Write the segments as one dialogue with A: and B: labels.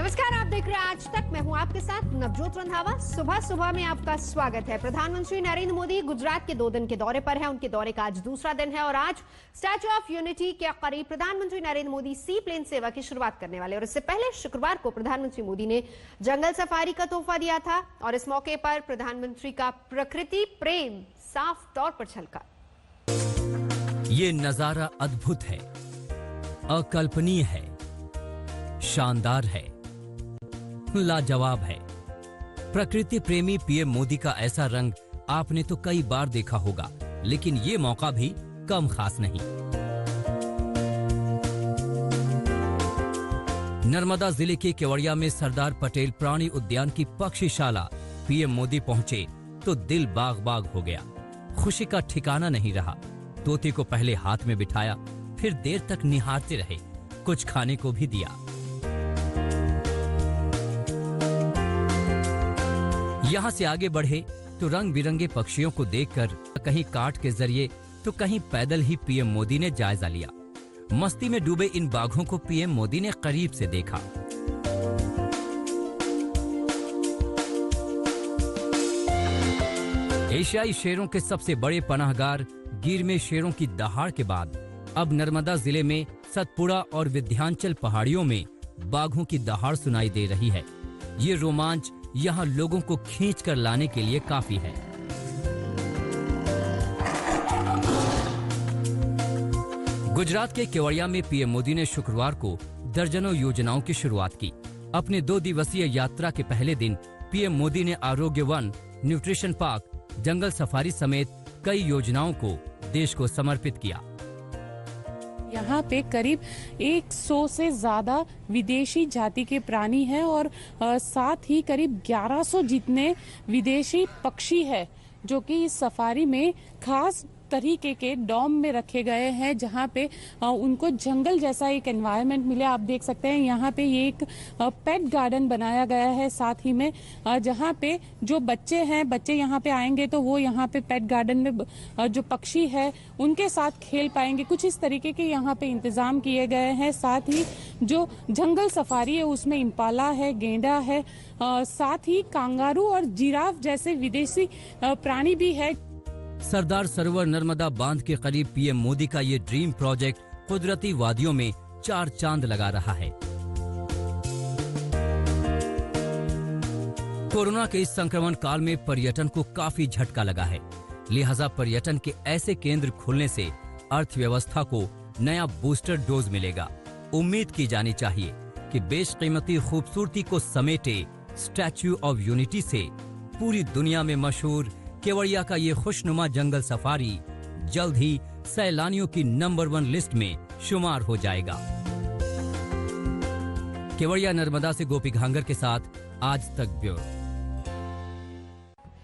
A: नमस्कार, आप देख रहे हैं आज तक। मैं हूं आपके साथ नवजोत रंधावा। सुबह सुबह में आपका स्वागत है। प्रधानमंत्री नरेंद्र मोदी गुजरात के 2 दिन के दौरे पर हैं। उनके दौरे का आज दूसरा दिन है और आज स्टैच्यू ऑफ यूनिटी के करीब प्रधानमंत्री नरेंद्र मोदी सी प्लेन सेवा की शुरुआत करने वाले। और इससे पहले शुक्रवार को प्रधानमंत्री मोदी ने जंगल सफारी का तोहफा दिया था और इस मौके पर प्रधानमंत्री का प्रकृति प्रेम साफ तौर पर झलका।
B: ये नजारा अद्भुत है, अकल्पनीय है, शानदार है, लाजवाब है। प्रकृति प्रेमी पीएम मोदी का ऐसा रंग आपने तो कई बार देखा होगा, लेकिन ये मौका भी कम खास नहीं। नर्मदा जिले के केवड़िया में सरदार पटेल प्राणी उद्यान की पक्षीशाला पीएम मोदी पहुंचे तो दिल बाग बाग हो गया। खुशी का ठिकाना नहीं रहा। तोते को पहले हाथ में बिठाया, फिर देर तक निहारते रहे, कुछ खाने को भी दिया। यहाँ से आगे बढ़े तो रंग बिरंगे पक्षियों को देखकर कहीं कार्ट के जरिए तो कहीं पैदल ही पीएम मोदी ने जायजा लिया। मस्ती में डूबे इन बाघों को पीएम मोदी ने करीब से देखा। एशियाई शेरों के सबसे बड़े पनाहगार गिर में शेरों की दहाड़ के बाद अब नर्मदा जिले में सतपुड़ा और विंध्याचल पहाड़ियों में बाघों की दहाड़ सुनाई दे रही है। ये रोमांच यहाँ लोगों को खींच कर लाने के लिए काफी है। गुजरात के केवड़िया में पीएम मोदी ने शुक्रवार को दर्जनों योजनाओं की शुरुआत की। अपने 2 दिवसीय यात्रा के पहले दिन पीएम मोदी ने आरोग्य वन, न्यूट्रिशन पार्क, जंगल सफारी समेत कई योजनाओं को देश को समर्पित किया।
C: यहाँ पे करीब 100 से ज्यादा विदेशी जाति के प्राणी हैं और साथ ही करीब 1100 जितने विदेशी पक्षी हैं जो कि इस सफारी में खास तरीके के डॉम में रखे गए हैं, जहाँ पे उनको जंगल जैसा एक एनवायरनमेंट मिले। आप देख सकते हैं यहाँ पे ये एक पेट गार्डन बनाया गया है, साथ ही में जहाँ पे जो बच्चे हैं, बच्चे यहाँ पे आएंगे तो वो यहाँ पे पेट गार्डन में जो पक्षी है उनके साथ खेल पाएंगे। कुछ इस तरीके के यहाँ पे इंतजाम किए गए हैं। साथ ही जो जंगल सफारी है उसमें इम्पाला है, गेंडा है, साथ ही कांगारू और जिराफ जैसे विदेशी प्राणी भी है।
B: सरदार सरोवर नर्मदा बांध के करीब पीएम मोदी का ये ड्रीम प्रोजेक्ट कुदरती वादियों में 4 चांद लगा रहा है। कोरोना के इस संक्रमण काल में पर्यटन को काफी झटका लगा है, लिहाजा पर्यटन के ऐसे केंद्र खुलने से अर्थव्यवस्था को नया बूस्टर डोज मिलेगा। उम्मीद की जानी चाहिए कि बेशकीमती खूबसूरती को समेटे स्टैच्यू ऑफ यूनिटी से पूरी दुनिया में मशहूर केवड़िया का ये खुशनुमा जंगल सफारी जल्द ही सैलानियों की नंबर 1 लिस्ट में शुमार हो जाएगा। केवड़िया नर्मदा से गोपी घांगर के साथ आज तक ब्यूरो।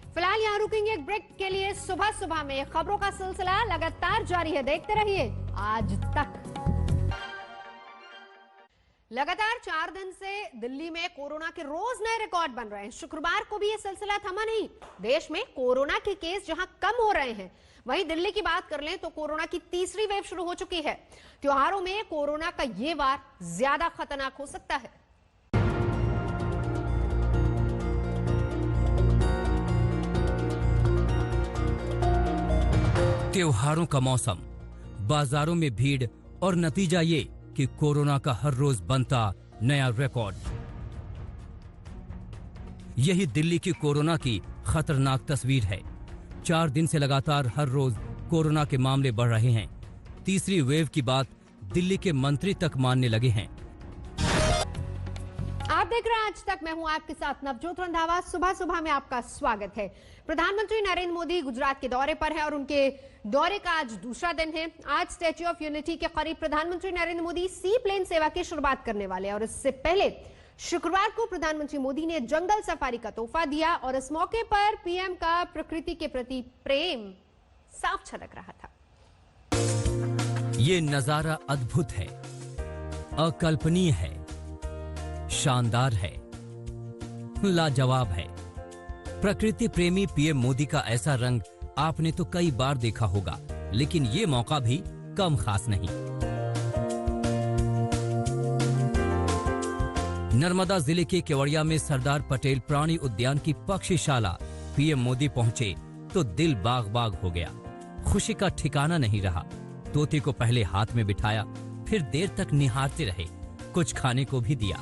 A: फिलहाल यहाँ रुकेंगे एक ब्रेक के लिए। सुबह सुबह में खबरों का सिलसिला लगातार जारी है, देखते रहिए आज तक। लगातार 4 दिन से दिल्ली में कोरोना के रोज नए रिकॉर्ड बन रहे हैं। शुक्रवार को भी ये सिलसिला थमा नहीं। देश में कोरोना के केस जहां कम हो रहे हैं, वहीं दिल्ली की बात कर लें तो कोरोना की तीसरी वेव शुरू हो चुकी है। त्योहारों में कोरोना का ये वार ज्यादा खतरनाक हो सकता है।
B: त्योहारों का मौसम, बाजारों में भीड़ और नतीजा ये कि कोरोना का हर रोज बनता नया रिकॉर्ड। यही दिल्ली की कोरोना की खतरनाक तस्वीर है। 4 दिन से लगातार हर रोज कोरोना के मामले बढ़ रहे हैं। तीसरी वेव की बात दिल्ली के मंत्री तक मानने लगे हैं।
A: आप देख रहे हैं आज तक। मैं हूं आपके साथ नवजोत रंधावा। सुबह सुबह में आपका स्वागत है। प्रधानमंत्री नरेंद्र मोदी गुजरात के दौरे पर है और उनके दौरे का आज दूसरा दिन है। आज स्टैच्यू ऑफ यूनिटी के करीब प्रधानमंत्री नरेंद्र मोदी सी प्लेन सेवा की शुरुआत करने वाले हैं और इससे पहले शुक्रवार को प्रधानमंत्री मोदी ने जंगल सफारी का तोहफा दिया और इस मौके पर पीएम का प्रकृति के प्रति प्रेम साफ झलक रहा था।
B: ये नजारा अद्भुत है, अकल्पनीय है, शानदार है, लाजवाब है। प्रकृति प्रेमी पीएम मोदी का ऐसा रंग आपने तो कई बार देखा होगा, लेकिन ये मौका भी कम खास नहीं। नर्मदा जिले के केवड़िया में सरदार पटेल प्राणी उद्यान की पक्षीशाला पीएम मोदी पहुंचे तो दिल बाग बाग हो गया। खुशी का ठिकाना नहीं रहा। तोते को पहले हाथ में बिठाया, फिर देर तक निहारते रहे, कुछ खाने को भी दिया।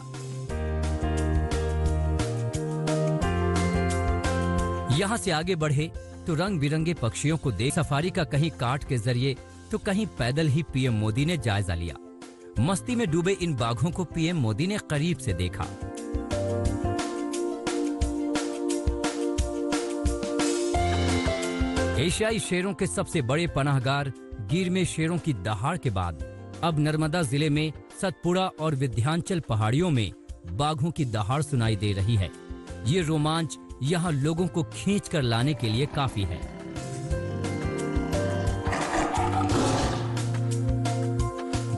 B: यहाँ से आगे बढ़े तो रंग बिरंगे पक्षियों को देख सफारी का कहीं कार्ट के जरिए तो कहीं पैदल ही पीएम मोदी ने जायजा लिया। मस्ती में डूबे इन बाघों को पीएम मोदी ने करीब से देखा। एशियाई शेरों के सबसे बड़े पनाहगार गिर में शेरों की दहाड़ के बाद अब नर्मदा जिले में सतपुड़ा और विंध्याचल पहाड़ियों में बाघों की दहाड़ सुनाई दे रही है। ये रोमांच यहाँ लोगों को खींच कर लाने के लिए काफी है।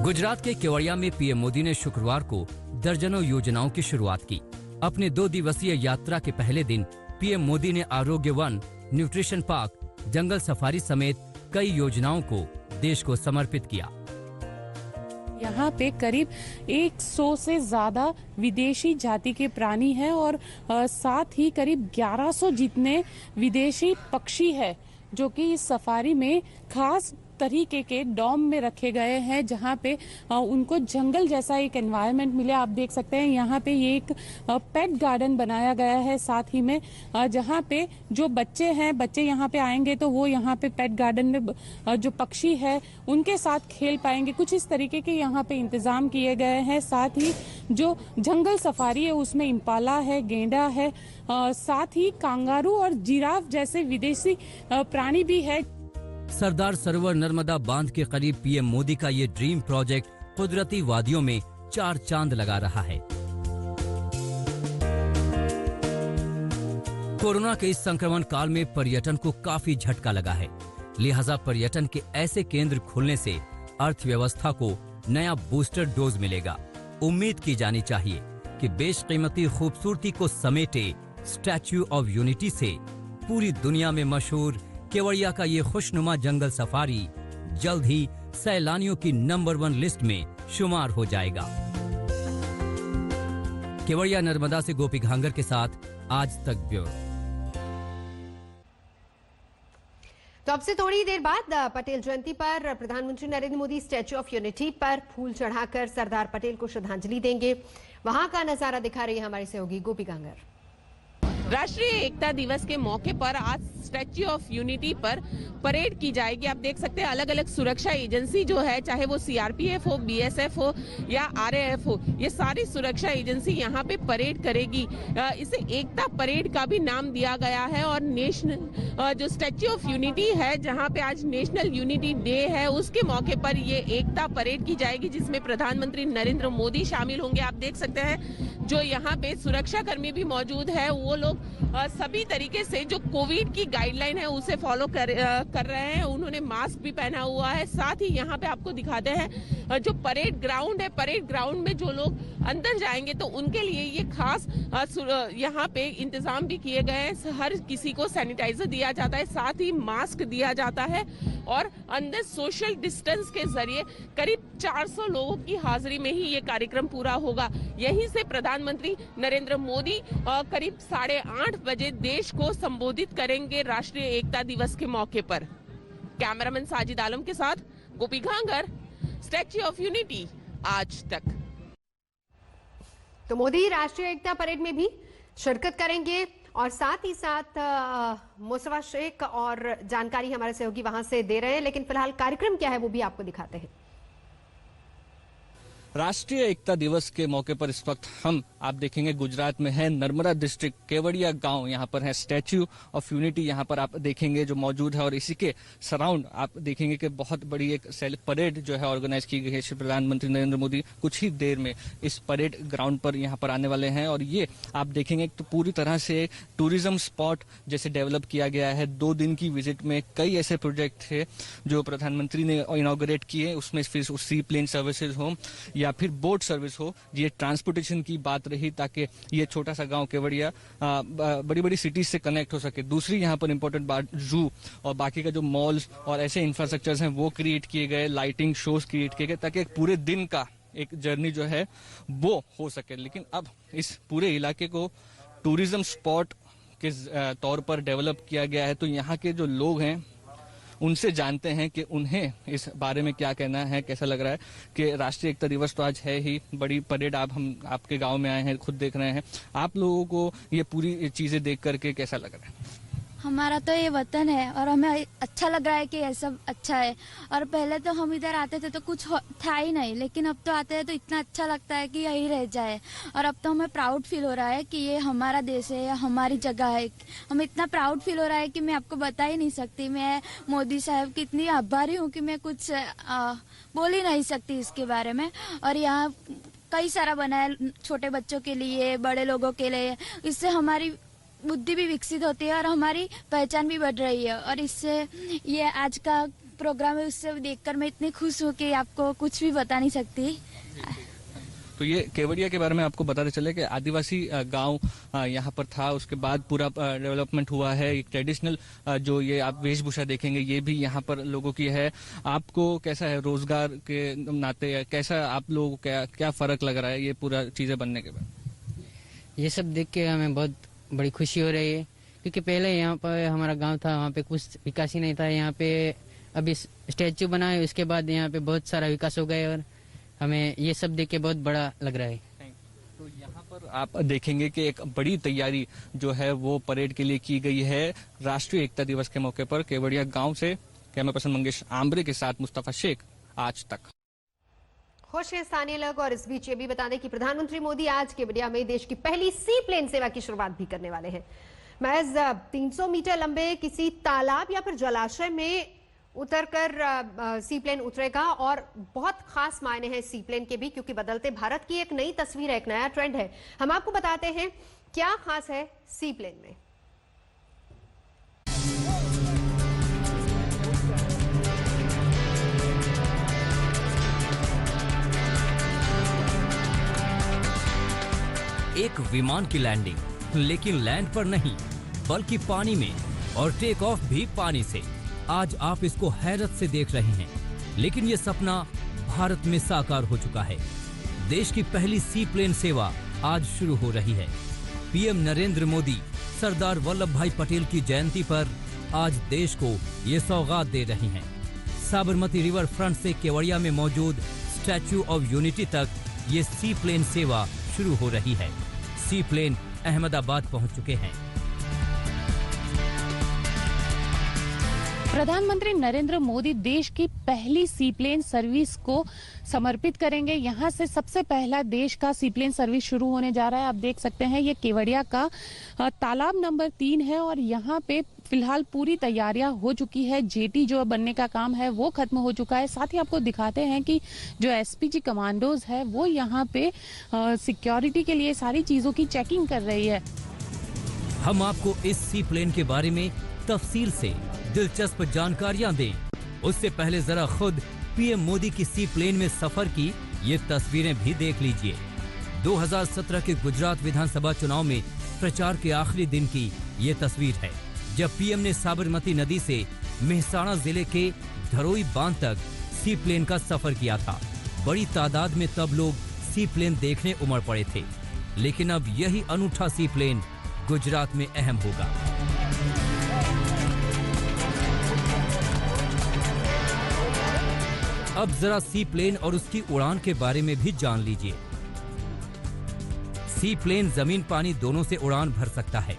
B: गुजरात के केवड़िया में पीएम मोदी ने शुक्रवार को दर्जनों योजनाओं की शुरुआत की। अपने 2 दिवसीय यात्रा के पहले दिन पीएम मोदी ने आरोग्य वन, न्यूट्रिशन पार्क, जंगल सफारी समेत कई योजनाओं को देश को समर्पित किया।
C: यहाँ पे करीब 100 से ज्यादा विदेशी जाति के प्राणी हैं और साथ ही करीब 1100 जितने विदेशी पक्षी है जो कि इस सफारी में खास तरीके के डॉम में रखे गए हैं, जहाँ पे उनको जंगल जैसा एक एनवायरनमेंट मिले। आप देख सकते हैं यहाँ पे ये एक पेट गार्डन बनाया गया है, साथ ही में जहाँ पे जो बच्चे हैं, बच्चे यहाँ पे आएंगे तो वो यहाँ पे पेट गार्डन में जो पक्षी है उनके साथ खेल पाएंगे। कुछ इस तरीके के यहाँ पे इंतजाम किए गए हैं। साथ ही जो जंगल सफारी है उसमें इम्पाला है, गेंडा है, साथ ही कांगारू और जिराफ जैसे विदेशी प्राणी भी है।
B: सरदार सरोवर नर्मदा बांध के करीब पीएम मोदी का ये ड्रीम प्रोजेक्ट कुदरती वादियों में 4 चांद लगा रहा है। कोरोना के इस संक्रमण काल में पर्यटन को काफी झटका लगा है। लिहाजा पर्यटन के ऐसे केंद्र खुलने से अर्थव्यवस्था को नया बूस्टर डोज मिलेगा। उम्मीद की जानी चाहिए कि बेशकीमती खूबसूरती को समेटे स्टैच्यू ऑफ यूनिटी से पूरी दुनिया में मशहूर केवड़िया का ये खुशनुमा जंगल सफारी जल्द ही सैलानियों की नंबर 1 लिस्ट में शुमार हो जाएगा। केवड़िया नर्मदा से गोपी घांगर के साथ आज तक ब्यूरो।
A: तो अब से थोड़ी देर बाद पटेल जयंती पर प्रधानमंत्री Narendra Modi statue of unity पर फूल चढ़ाकर सरदार पटेल को श्रद्धांजलि देंगे। वहां का नजारा दिखा रही है हमारी सहयोगी गोपी घांगर।
D: राष्ट्रीय एकता दिवस के मौके पर आज स्टैच्यू ऑफ यूनिटी पर परेड की जाएगी। आप देख सकते हैं अलग अलग सुरक्षा एजेंसी जो है, चाहे वो सीआरपीएफ हो, बीएसएफ हो या आरएएफ हो, ये सारी सुरक्षा एजेंसी यहाँ पे परेड करेगी। इसे एकता परेड का भी नाम दिया गया है और नेशनल जो स्टैच्यू ऑफ यूनिटी है, जहाँ पे आज नेशनल यूनिटी डे है, उसके मौके पर ये एकता परेड की जाएगी जिसमें प्रधानमंत्री नरेंद्र मोदी शामिल होंगे। आप देख सकते हैं जो यहाँ पे सुरक्षा कर्मी भी मौजूद है, वो लोग सभी तरीके से जो कोविड की गाइडलाइन है उसे फॉलो कर रहे हैं। उन्होंने मास्क भी पहना हुआ है। साथ ही यहाँ पे आपको दिखाते हैं जो परेड ग्राउंड है, परेड ग्राउंड में जो लोग अंदर जाएंगे तो उनके लिए ये खास यहाँ पे इंतजाम भी किए गए हैं। हर किसी को सैनिटाइजर दिया जाता है, साथ ही मास्क दिया जाता है और अंदर सोशल डिस्टेंस के जरिए करीब 400 लोगों की हाजिरी में ही ये कार्यक्रम पूरा होगा। यहीं से प्रधानमंत्री नरेंद्र मोदी करीब 8:30 बजे देश को संबोधित करेंगे राष्ट्रीय एकता दिवस के मौके पर। कैमरामैन साजिद आलम के साथ गोपी घांगर, स्टैच्यू ऑफ यूनिटी, आज तक।
A: तो मोदी राष्ट्रीय एकता परेड में भी शिरकत करेंगे और साथ ही साथ मुसवा शेख और जानकारी हमारे सहयोगी वहां से दे रहे हैं। लेकिन फिलहाल कार्यक्रम क्या है वो भी आपको दिखाते हैं।
E: राष्ट्रीय एकता दिवस के मौके पर इस वक्त हम आप देखेंगे गुजरात में है, नर्मदा डिस्ट्रिक्ट केवड़िया गांव, यहाँ पर है स्टैच्यू ऑफ यूनिटी, यहाँ पर आप देखेंगे जो मौजूद है और इसी के सराउंड आप देखेंगे कि बहुत बड़ी एक परेड जो है ऑर्गेनाइज की गई है। श्री प्रधानमंत्री नरेंद्र मोदी कुछ ही देर में इस परेड ग्राउंड पर यहाँ पर आने वाले हैं और ये आप देखेंगे तो पूरी तरह से टूरिज्म स्पॉट जैसे डेवलप किया गया है। 2 दिन की विजिट में कई ऐसे प्रोजेक्ट थे जो प्रधानमंत्री ने इनॉग्रेट किए, उसमें फिर सी प्लेन सर्विसेज हो या फिर बोट सर्विस हो। ये ट्रांसपोर्टेशन की बात रही ताकि ये छोटा सा गांव केवड़िया बड़ी बड़ी सिटीज से कनेक्ट हो सके। दूसरी यहाँ पर इंपॉर्टेंट बात जू और बाकी का जो मॉल्स और ऐसे इंफ्रास्ट्रक्चर्स हैं वो क्रिएट किए गए, लाइटिंग शोज क्रिएट किए गए ताकि पूरे दिन का एक जर्नी जो है वो हो सके। लेकिन अब इस पूरे इलाके को टूरिज्म स्पॉट के तौर पर डेवलप किया गया है, तो यहाँ के जो लोग हैं उनसे जानते हैं कि उन्हें इस बारे में क्या कहना है, कैसा लग रहा है कि राष्ट्रीय एकता दिवस तो आज है ही, बड़ी परेड हम आपके गांव में आए हैं, खुद देख रहे हैं। आप लोगों को ये पूरी चीजें देख करके कैसा लग रहा है?
F: हमारा तो ये वतन है और हमें अच्छा लग रहा है कि ये सब अच्छा है। और पहले तो हम इधर आते थे तो कुछ था ही नहीं, लेकिन अब तो आते हैं तो इतना अच्छा लगता है कि यही रह जाए। और अब तो हमें प्राउड फील हो रहा है कि ये हमारा देश है या हमारी जगह है। हमें इतना प्राउड फील हो रहा है कि मैं आपको बता ही नहीं सकती। मैं मोदी साहब की इतनी आभारी हूँ कि मैं कुछ बोल ही नहीं सकती इसके बारे में। और यहाँ कई सारा बना है छोटे बच्चों के लिए, बड़े लोगों के लिए। इससे हमारी बुद्धि भी विकसित होती है और हमारी पहचान भी बढ़ रही है। और इससे ये आज का प्रोग्राम है, उससे देखकर मैं इतनी खुश हूँ कि आपको कुछ भी बता नहीं सकती।
E: तो ये केवड़िया के बारे में आपको बताते चले कि आदिवासी गांव यहाँ पर था, उसके बाद पूरा डेवलपमेंट हुआ है। एक ट्रेडिशनल जो ये आप वेशभूषा देखेंगे ये भी यहाँ पर लोगों की है। आपको कैसा है रोजगार के नाते, कैसा आप लोगों को क्या फर्क लग रहा है ये पूरा चीजें बनने के बाद?
G: ये सब देख के हमें बहुत बड़ी खुशी हो रही है, क्योंकि पहले यहाँ पर हमारा गांव था, वहाँ पे कुछ विकास ही नहीं था। यहाँ पे अभी स्टैचू बना है, उसके बाद यहाँ पे बहुत सारा विकास हो गया और हमें ये सब देख के बहुत बड़ा लग रहा है।
E: तो यहाँ पर आप देखेंगे कि एक बड़ी तैयारी जो है वो परेड के लिए की गई है राष्ट्रीय एकता दिवस के मौके पर। केवड़िया गाँव से कैमरा पर्सन मंगेश आम्बरे के साथ मुस्तफा शेख, आज तक।
A: खुश है स्थानीय लोग। और इस बीच ये भी बता दें कि प्रधानमंत्री मोदी आज केवड़िया में देश की पहली सी प्लेन सेवा की शुरुआत भी करने वाले हैं। महज 300 मीटर लंबे किसी तालाब या फिर जलाशय में उतरकर सी प्लेन उतरेगा। और बहुत खास मायने हैं सी प्लेन के भी, क्योंकि बदलते भारत की एक नई तस्वीर है, एक नया ट्रेंड है। हम आपको बताते हैं क्या खास है सी प्लेन में।
B: एक विमान की लैंडिंग, लेकिन लैंड पर नहीं बल्कि पानी में, और टेक ऑफ भी पानी से। आज आप इसको हैरत से देख रहे हैं, लेकिन ये सपना भारत में साकार हो चुका है। देश की पहली सी प्लेन सेवा आज शुरू हो रही है। पीएम नरेंद्र मोदी सरदार वल्लभ भाई पटेल की जयंती पर आज देश को ये सौगात दे रही हैं। साबरमती रिवर फ्रंट से केवड़िया में मौजूद स्टैच्यू ऑफ यूनिटी तक ये सी प्लेन सेवा शुरू हो रही है। सी प्लेन अहमदाबाद पहुंच चुके हैं।
C: प्रधानमंत्री नरेंद्र मोदी देश की पहली सी प्लेन सर्विस को समर्पित करेंगे। यहाँ से सबसे पहला देश का सी प्लेन सर्विस शुरू होने जा रहा है। आप देख सकते हैं ये केवड़िया का तालाब नंबर 3 है और यहाँ पे फिलहाल पूरी तैयारियां हो चुकी है। जेटी जो बनने का काम है वो खत्म हो चुका है। साथ ही आपको दिखाते हैं कि जो एसपीजी कमांडोज है वो यहाँ पे सिक्योरिटी के लिए सारी चीजों की चेकिंग कर रही है।
B: हम आपको इस सी प्लेन के बारे में तफसील से दिलचस्प जानकारियां दें, उससे पहले जरा खुद पीएम मोदी की सी प्लेन में सफर की ये तस्वीरें भी देख लीजिए। 2017 के गुजरात विधानसभा चुनाव में प्रचार के आखिरी दिन की ये तस्वीर है, जब पीएम ने साबरमती नदी से मेहसाणा जिले के धरोई बांध तक सी प्लेन का सफर किया था। बड़ी तादाद में तब लोग सी प्लेन देखने उमड़ पड़े थे, लेकिन अब यही अनूठा सी प्लेन गुजरात में अहम होगा। अब जरा सी प्लेन और उसकी उड़ान के बारे में भी जान लीजिए। सी प्लेन जमीन पानी दोनों से उड़ान भर सकता है।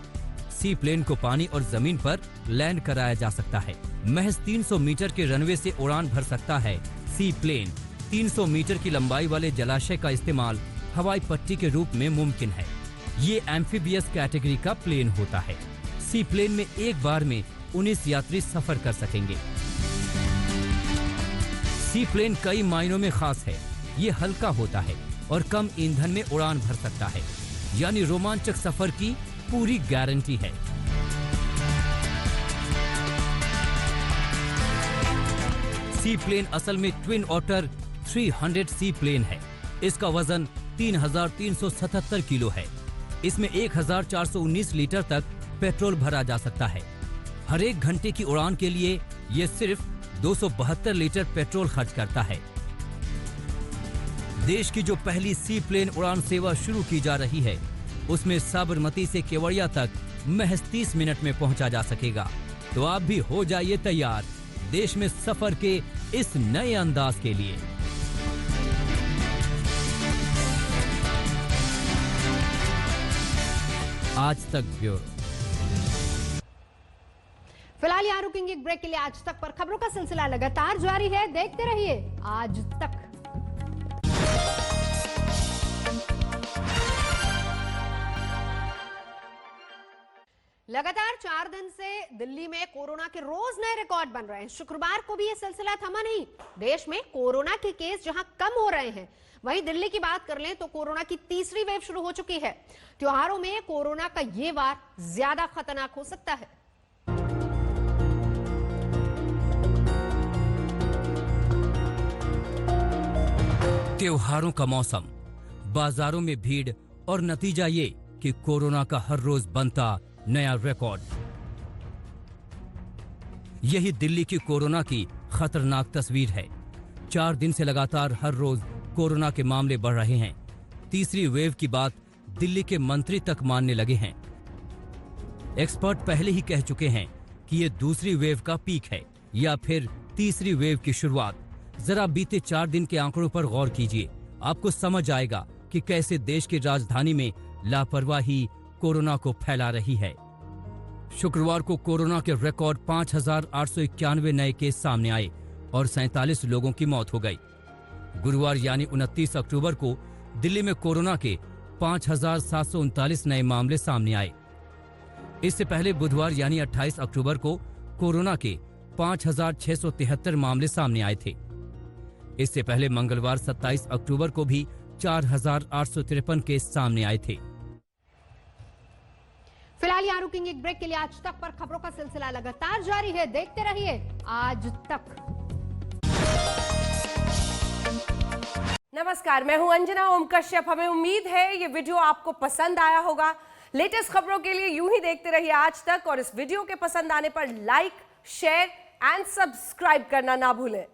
B: सी प्लेन को पानी और जमीन पर लैंड कराया जा सकता है। महज 300 मीटर के रनवे से उड़ान भर सकता है सी प्लेन। 300 मीटर की लंबाई वाले जलाशय का इस्तेमाल हवाई पट्टी के रूप में मुमकिन है। ये एम्फीबियस कैटेगरी का प्लेन होता है। सी प्लेन में एक बार में 19 यात्री सफर कर सकेंगे। सी प्लेन कई मायनों में खास है। ये हल्का होता है और कम ईंधन में उड़ान भर सकता है, यानी रोमांचक सफर की पूरी गारंटी है। सी प्लेन असल में ट्विन ऑटर 300 सी प्लेन है। इसका वजन 3377 किलो है। इसमें 1419 लीटर तक पेट्रोल भरा जा सकता है। हर एक घंटे की उड़ान के लिए ये सिर्फ 272 लीटर पेट्रोल खर्च करता है। देश की जो पहली सी प्लेन उड़ान सेवा शुरू की जा रही है, उसमें साबरमती से केवड़िया तक महज 30 मिनट में पहुंचा जा सकेगा। तो आप भी हो जाइए तैयार देश में सफर के इस नए अंदाज के लिए। आज तक ब्यूरो।
A: फिलहाल यहाँ रुकेंगे एक ब्रेक के लिए। आज तक पर खबरों का सिलसिला लगातार जारी है, देखते रहिए आज तक। लगातार 4 दिन से दिल्ली में कोरोना के रोज नए रिकॉर्ड बन रहे हैं। शुक्रवार को भी यह सिलसिला थमा नहीं। देश में कोरोना के केस जहां कम हो रहे हैं, वहीं दिल्ली की बात कर लें तो कोरोना की तीसरी वेव शुरू हो चुकी है। त्योहारों में कोरोना का ये वार ज्यादा खतरनाक हो सकता है।
B: त्योहारों का मौसम, बाजारों में भीड़ और नतीजा ये कि कोरोना का हर रोज बनता नया रिकॉर्ड। यही दिल्ली की कोरोना की खतरनाक तस्वीर है। 4 दिन से लगातार हर रोज कोरोना के मामले बढ़ रहे हैं। तीसरी वेव की बात दिल्ली के मंत्री तक मानने लगे हैं। एक्सपर्ट पहले ही कह चुके हैं कि ये दूसरी वेव का पीक है या फिर तीसरी वेव की शुरुआत। जरा बीते 4 दिन के आंकड़ों पर गौर कीजिए, आपको समझ आएगा कि कैसे देश की राजधानी में लापरवाही कोरोना को फैला रही है। शुक्रवार को कोरोना के रिकॉर्ड 5,891 नए केस सामने आए और 47 लोगों की मौत हो गई। गुरुवार यानी 29 अक्टूबर को दिल्ली में कोरोना के 5,739 नए मामले सामने आए। इससे पहले बुधवार यानी 28 अक्टूबर को कोरोना के 5,673 मामले सामने आए थे। इससे पहले मंगलवार 27 अक्टूबर को भी 4,853 केस सामने आए थे।
A: फिलहाल यहाँ रुकेंगे एक ब्रेक के लिए। आज तक पर खबरों का सिलसिला लगातार जारी है, देखते रहिए आज तक।
H: नमस्कार, मैं हूं अंजना ओम कश्यप। हमें उम्मीद है ये वीडियो आपको पसंद आया होगा। लेटेस्ट खबरों के लिए यूं ही देखते रहिए आज तक और इस वीडियो के पसंद आने पर लाइक, शेयर एंड सब्सक्राइब करना ना भूलें।